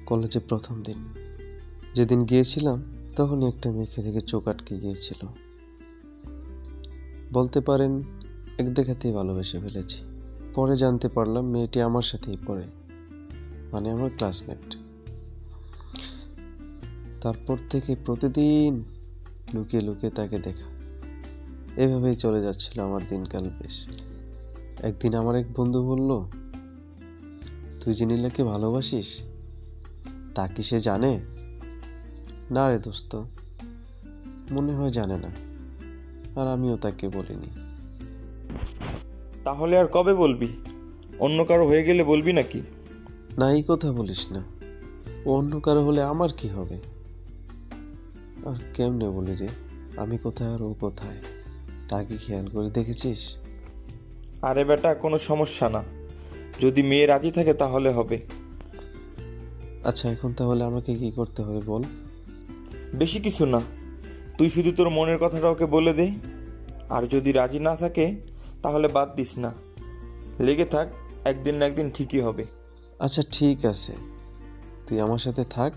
কলেজে প্রথম দিন যেদিন গিয়েছিলাম তখনই একটা মেয়েকে দেখে চোখ আটকে গিয়েছিল। বলতে পারেন এক দেখাতেই ভালোবেসে ফেলেছি। পরে জানতে পারলাম মেয়েটি আমার সাথেই পড়ে, মানে আমার ক্লাসমেট। তারপর থেকে প্রতিদিন লুকিয়ে লুকিয়ে তাকে দেখা, এভাবেই চলে যাচ্ছিল আমার দিনকাল। বেশ একদিন আমার এক বন্ধু বলল, তুই যে নীলাকে ভালোবাসিস তা কি সে জানে? না রে দোস্ত, মনে হয় জানে না, আর আমিও তাকে বলিনি। তাহলে আর কবে বলবি? অন্য কারো হয়ে গেলে বলবি নাকি? না, এই কথা বলিস না। ও অন্য কারো হলে আমার কি হবে? আর কেমনে বলি রে, আমি কোথায় আর ও কোথায় তা কি খেয়াল করে দেখেছিস? আরে বেটা, কোনো সমস্যা না, যদি মেয়ে রাজি থাকে তাহলে হবে। আচ্ছা, এখন তাহলে আমাকে কি করতে হবে বল? বেশি কিছু না, তুই শুধু তোর মনের কথাটা ওকে বলে দে। আর যদি রাজি না থাকে তাহলে বাদ দিস না, লেগে থাক, একদিন না একদিন ঠিকই হবে। আচ্ছা ঠিক আছে, তুই আমার সাথে থাক।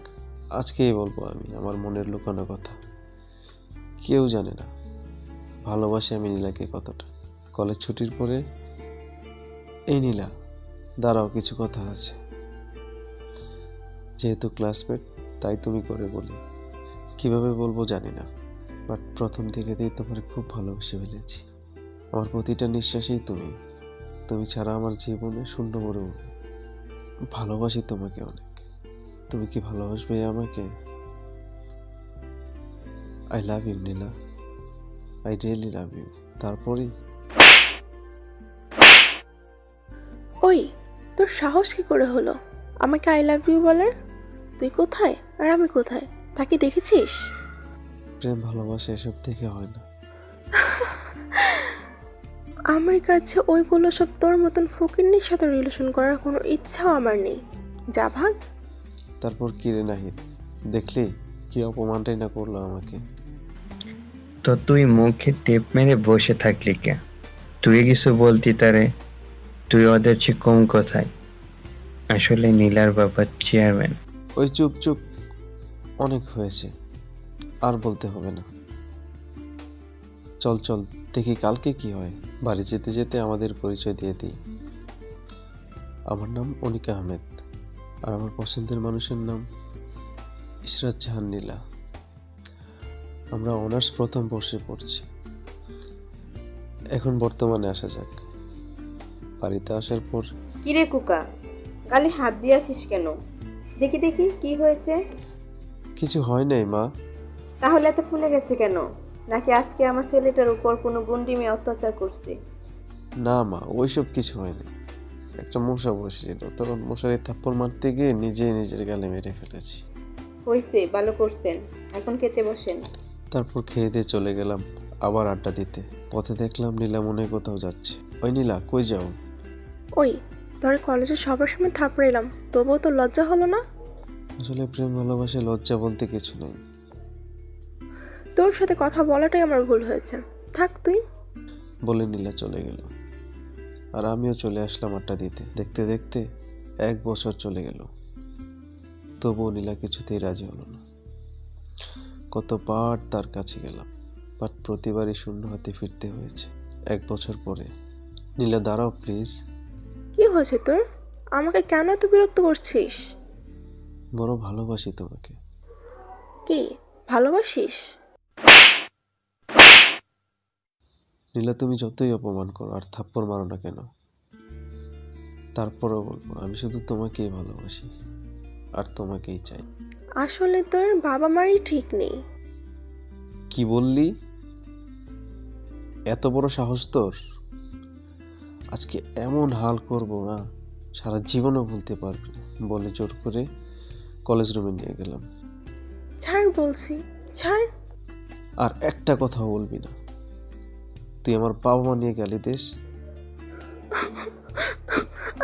আজকেই বলবো আমি আমার মনের লুকানো কথা। কেউ জানে না ভালোবাসি আমি নীলাকে কতটা। কলেজ ছুটির পরে, এই নীলা দাঁড়াও, কিছু কথা আছে। যেহেতু ক্লাসমেট তাই তুমি করে বলি। কিভাবে বলবো জানি না, বাট প্রথম থেকেই তোমার খুব ভালোবেসে ফেলেছি। আমার প্রতিটা নিঃশ্বাসেই তুমি, তুমি ছাড়া আমার জীবনে শূন্য করে উঠবে। ভালোবাসি তোমাকে অনেক। তুমি কি ভালোবাসবে আমাকে? I love you Nila, I really love you. তারপরেই ওই, তোর সাহস কি করে হলো আমাকে আই লাভ ইউ বলার? তুই কোথায় আর আমি কোথায় তা কি দেখেছিস? প্রেম ভালোবাসা এসব থেকে হয় না। আমার কাছে ওইগুলো সব তোর মতন ফকিন্নির সাথে রিলেশন করার কোনো ইচ্ছাও আমার নেই। যা ভাগ। তারপর কি রে নাহিদ, দেখলি কি অপমানটাই না করলো আমাকে। তো তুই মুখে টেপ মেরে বসে থাকলি কে? তুই কিছু বলতি তারে? তুই ওদের চেয়ে কম কোথায়? আসলে নীলার বাবা চেয়ারম্যান। ওই চুপ চুপ, অনেক হয়েছে, আর বলতে হবে না। চল চল দেখি কালকে কি হয়। বাড়ি যেতে যেতে আমাদের পরিচয় দিয়ে দিই। আমার নাম অনিকা আহমেদ, আর আমার পছন্দের মানুষের নাম ইশরাত জাহান নীলা। আমরা অনার্স প্রথম বর্ষে পড়ছি। এখন বর্তমানে আসা যাক। বাড়িতে আসার পর, কিরে কুকা, গালে হাত দিয়ে আছিস কেন? দেখি দেখি কি হয়েছে? কিছু হয় নাই মা। তাহলে এত ফুলে গেছে কেন? নাকি আজকে আমার ছেলেটার উপর কোনো গুন্ডি মেয়ে অত্যাচার করছে? না মা, ওইসব কিছু হয়নি। একটা মশা বসেছিল, তখন মশারি থাপ্পড় মারতে গিয়ে নিজেই নিজের গালে মেরে ফেলেছি। হয়েছে, ভালো করছেন, এখন খেতে বসেন। তারপর খেয়ে দিয়ে চলে গেলাম আবার আড্ডা দিতে। পথে দেখলাম নীলা মনে হয় কোথাও যাচ্ছে। ওই নীলা, কই যাও? ওই, তোর কলেজে সবার সামনে থাপড়াইলাম, তবুও তোর লজ্জা হলো না? আসলে প্রেম ভালোবাসা লজ্জা বলতে কিছু নেই। তোর সাথে কথা বলাটাই আমার ভুল হয়েছে। থাক তুই। বলে নীলা চলে গেল, আর আমিও চলে আসলাম আড্ডা দিতে। দেখতে দেখতে 1 বছর চলে গেল, তবুও নীলা কিছুতেই রাজি হলো না। কতবার তার কাছে গেলাম, বাট প্রতিবারই শূন্য হাতে ফিরতে হয়েছে। 1 বছর পরে, নীলা দাঁড়াও প্লিজ। কি হয়েছে তোর? আমাকে কেন এত বিরক্ত করছিস? বড় ভালোবাসি তোমাকে। কি ভালোবাসিস? নীলা, তুমি যতই অপমান করো আর থাপ্পড় মারো না কেন, তারপরেও বলবো আমি শুধু তোমাকেই ভালোবাসি আর তোমাকেই চাই। আসলে তোর বাবা মারই ঠিক নেই। কি বললি? এত বড় সাহস তোর? আজকে এমন হাল করব না, সারা জীবনও ভুলতে পারবি না। বলে জোর করে কলেজ রুমে নিয়ে গেলাম। ছাড় বলছি, ছাড়। আর একটা কথাও বলবি না। তুই আমার বাবা মা নিয়ে গালি দিস।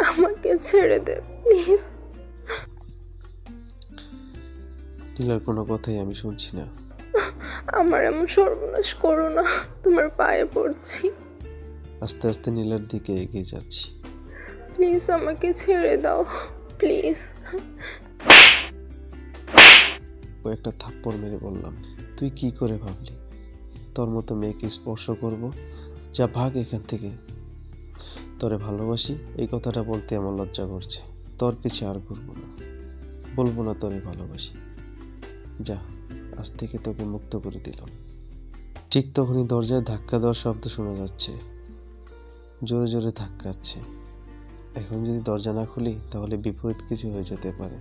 আমাকে ছেড়ে দে প্লিজ। নীলার কোনো কথাই আমি শুনছি না। আমার এমন সর্বনাশ করো না, তোমার পায়ে পড়ছি। আস্তে আস্তে নীলার দিকে এগিয়ে যাচ্ছি। প্লিজ আমাকে ছেড়ে দাও, প্লিজ। কয়েকটা থাপ্পড় মেরে বললাম, তুই কি করে ভাবলি তোর মতো মেয়েকে স্পর্শ করব? যা ভাগ এখান থেকে। তোরে ভালোবাসি এই কথাটা বলতে আমার লজ্জা করছে। তোর পিছে আর ঘুরবো না, বলবো না তোরে ভালোবাসি। যা, আজ থেকে তোকে মুক্ত করে দিলাম। ঠিক তখনই দরজায় ধাক্কা দেওয়ার শব্দ শোনা যাচ্ছে, জোরে জোরে ধাক্কাচ্ছে। এখন যদি দরজা না খুলি তাহলে বিপরীত কিছু হয়ে যেতে পারে,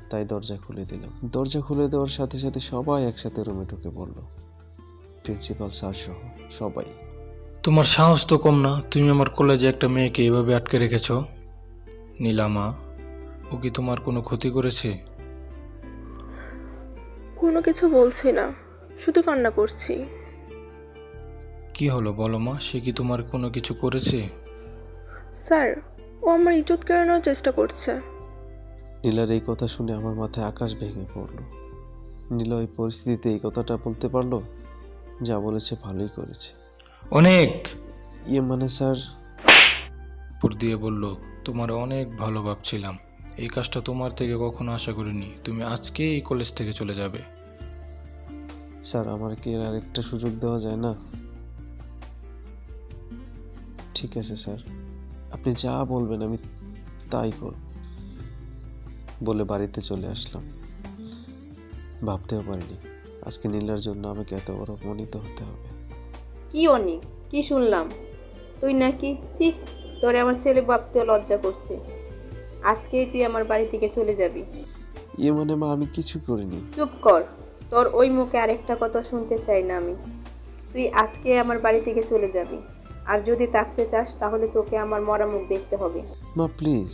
তাই দরজা খুলে দিলাম। দরজা খুলে দেওয়ার সাথে সাথে সবাই একসাথে রুমে ঢুকে পড়লো, প্রিন্সিপাল স্যার সহ সবাই। তোমার সাহস তো কম না, তুমি আমার কলেজে একটা মেয়েকে এভাবে আটকে রেখেছো। নীলামা, ও কি তোমার কোনো ক্ষতি করেছে? কোনো কিছু বলছি না, শুধু কান্না করছি। কি হলো বলো মা, সে কি তোমার কোনো কিছু করেছে? স্যার, ও আমার ইজ্জত কেড়ানোর চেষ্টা করছে। নীলার এই কথা শুনে আমার মাথায় আকাশ ভেঙে পড়লো। নীলা ওই পরিস্থিতিতে এই কথাটা বলতে পারলো? যা বলেছে ভালোই করেছে। অনেক মানে স্যার, উপর দিয়ে বলল, তোমার অনেক ভালো ভাবছিলাম। এই কাজটা তোমার থেকে কখনো আশা করিনি। তুমি আজকে এই কলেজ থেকে চলে যাবে। স্যার আমার কি এর আরেকটা সুযোগ দেওয়া যায় না? ঠিক আছে স্যার, আপনি যা বলবেন আমি তাই করব বলে বাড়িতে চলে আসলাম। ভাবতেও পারিনি আজকে নীলার জন্য আমাকে এত বড় অপমানিত হতে হবে। কি অনেক, কি শুনলাম? তুই নাকি চি, তোরে আমার ছেলে ভাবতেও লজ্জা করছে। আজকেই তুই আমার বাড়ি থেকে চলে যাবি। মানে মা, আমি কিছু করিনি। চুপ কর, তোর ওই মুখে আরেকটা কথা শুনতে চাই না আমি। তুই আজকে আমার বাড়ি থেকে চলে যাবি, আর যদি থাকতে চাস তাহলে তোকে আমার মরা মুখ দেখতে হবে। মা প্লিজ,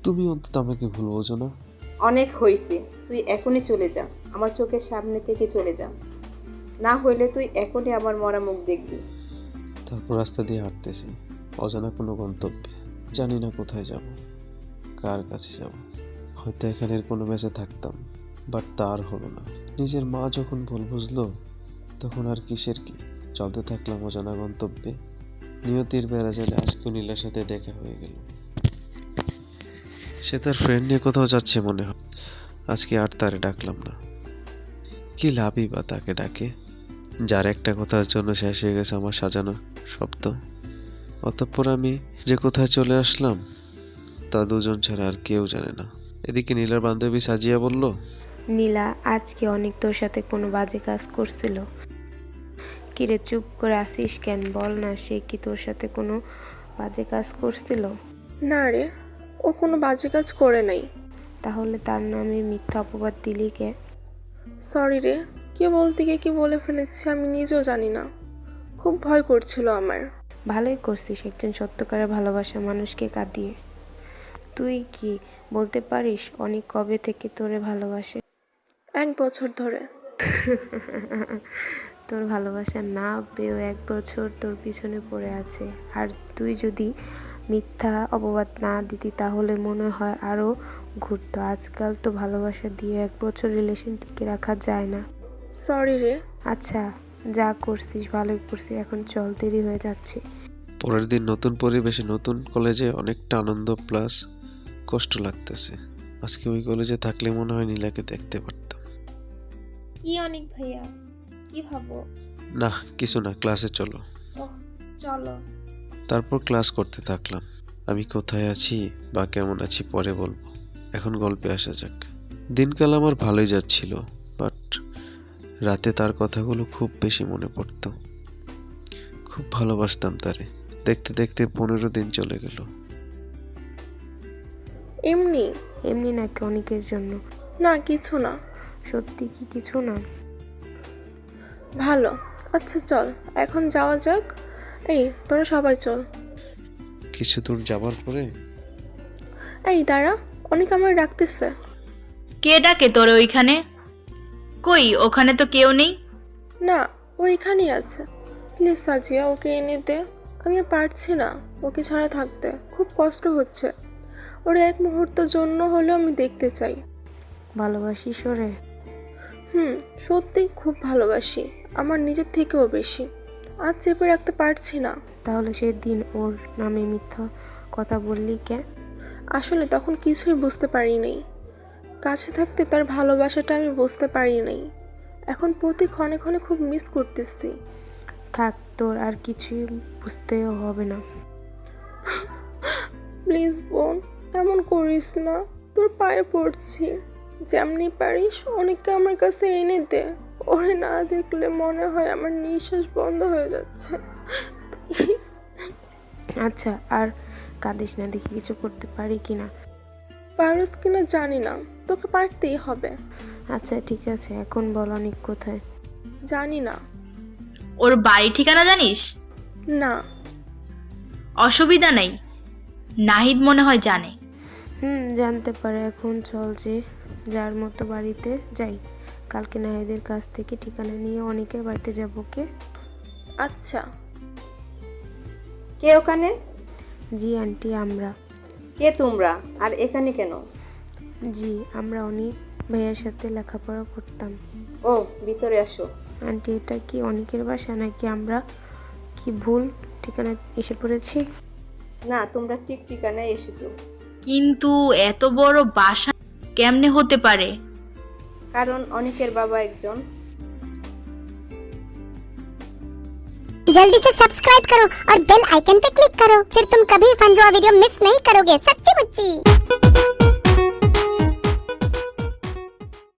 তুমি অন্তত আমাকে ভুল বোঝো না। অনেক হয়েছে, তুই এখনই চলে যা, আমার চোখের সামনে থেকে চলে যা, না হইলে তুই এখনই আমার মরা মুখ দেখবি। তারপর রাস্তা দিয়ে হাঁটতেছি অজানা কোনো গন্তব্যে। জানি না কোথায় যাব, কার কাছে যাব। হয়তো এখানের কোনো মেসে থাকতাম, বাট তার হলো না। নিজের মা যখন ভুল বুঝলো তখন আর কিসের কি। চলতে থাকলাম অজানা গন্তব্যে। নিয়তির বেড়াজালে আজকেও নীলার সাথে দেখা হয়ে গেল। সে তার ফ্রেন্ড নিয়ে কোথাও যাচ্ছে মনে হয়। আজকে আর তারে ডাকলাম না। কি লাভই বা তাকে ডাকে, যার একটা কথার জন্য শেষ হয়ে গেছে আমার সাজানো শব্দ। অতঃপর আমি যে কোথায় চলে আসলাম তা দুজন ছাড়া আর কেউ জানে না। এদিকে নীলার বান্ধবী সাজিয়া বলল, নীলা আজকে অনেক তোর সাথে কোনো বাজে কাজ করছিল? কিরে চুপ করে আসিস কেন? বল না, সে কি তোর সাথে কোনো বাজে কাজ করছিল? না রে, ও কোনো বাজে কাজ করে নাই। তাহলে তার নামে মিথ্যা অপবাদ দিলি কে? সরি রে, কি বলতে গিয়ে কি বলে ফেলেছি আমি নিজেও জানি না। খুব ভয় করছিল আমার। ভালোই করছিস, একজন সত্যকারের ভালোবাসা মানুষকে কাঁদিয়ে। তুই কি বলতে পারিস অনেক কবে থেকে তোরে ভালোবাসে? 1 বছর ধরে। তোর ভালোবাসা না পেয়েও 1 বছর তোর পিছনে পড়ে আছে। আর তুই যদি মিথ্যা অপবাদ না দিতি তাহলে মনে হয় আরো ঘুরতো। আজকাল তো ভালোবাসা দিয়ে 1 বছর রিলেশন টিকে রাখা যায় না। সরি রে। আচ্ছা, যা করছিস ভালোই করছিস, এখন চল, দেরি হয়ে যাচ্ছে। পরের দিন নতুন পরিবেশে নতুন কলেজে অনেকটা আনন্দ প্লাস কষ্ট লাগতেছে। আজকে ওই কলেজে থাকলে মনে হয় নীলাকে দেখতে পারতাম। কি অনেক ভাইয়া, কি ভাবো? না কিছু না, ক্লাসে চলো। ওহ, চলো। তারপর ক্লাস করতে থাকলাম। আমি কোথায় আছি বা কেমন আছি পরে বলবো, এখন গল্পে আসা যাক। দিনকাল আমার ভালোই যাচ্ছিল, বাট রাতে তার কথাগুলো খুব বেশি মনে পড়তো। খুব ভালোবাসতাম তারে। দেখতে দেখতে 15 দিন চলে গেল। এমনি এমনি নাকি অনেকের জন্য? না, কিছু না। সত্যি কি কিছু না? ভালো। আচ্ছা চল এখন যাওয়া যাক। এই তোরা সবাই চল। কিছু দূর যাবার পরে এই দাঁড়া, অনেক আমার ডাকতেছে। কে ডাকে তোরে ওইখানে? কই, ওখানে তো কেউ নেই। না, ও এখানেই আছে। প্লিজ সাজিয়া, ওকে এনে দে। আমি আর পারছি না ওকে ছাড়া থাকতে, খুব কষ্ট হচ্ছে। ওরে 1 মুহূর্তের জন্য হলেও আমি দেখতে চাই। ভালোবাসিস ওরে? সত্যি খুব ভালোবাসি, আমার নিজের থেকেও বেশি। আজ চেপে রাখতে পারছি না। তাহলে সেদিন ওর নামে মিথ্যা কথা বললি কে? আসলে তখন কিছুই বুঝতে পারিনি। কাছে থাকতে তার ভালোবাসাটা আমি বুঝতে পারি নাই। এখন প্রতি ক্ষণে ক্ষণে খুব মিস করতেছি। থাক, তোর আর কিছুই বুঝতেও হবে না। প্লিজ বোন, এমন করিস না, তোর পায়ে পড়ছি। যেমনি পারিস অনেককে আমার কাছে এনে দে। ওরে না দেখলে মনে হয় আমার নিঃশ্বাস বন্ধ হয়ে যাচ্ছে। প্লিজ। আচ্ছা, আর কাঁদিস না, দেখি কিছু করতে পারি কিনা। পারস কিনা জানি না, তোকে পারতেই হবে। আচ্ছা ঠিক আছে, এখন বল অনেক কোথায়? জানি না। ওর বাড়ি ঠিকানা জানিস? না। অসুবিধা নেই, নাহিদ মনে হয় জানে। জানতে পারে। এখন চল যে যার মতো বাড়িতে যাই। কালকে নাহিদের কাছ থেকে ঠিকানা নিয়ে অনেকের বাড়িতে যাব। কে? আচ্ছা। কে ওখানে? জি আন্টি, আমরা। কে তোমরা আর এখানে কেন? জি, আমরা অনেক ভাইয়ার সাথে লেখাপড়া করতাম। ও, ভিতরে আসো। আন্টি, এটা কি অনেকের বাসা নাকি আমরা কি ভুল ঠিকানা এসে পড়েছি? না, তোমরা ঠিক ঠিকানায় এসেছো। কিন্তু এত বড় বাসা কেমনে হতে পারে? কারণ অনেকের বাবা একজন। जल्दी से सब्सक्राइब करो और बेल आइकन पे क्लिक करो, फिर तुम कभी फंजुआ वीडियो मिस नहीं करोगे। सच्ची मुच्ची।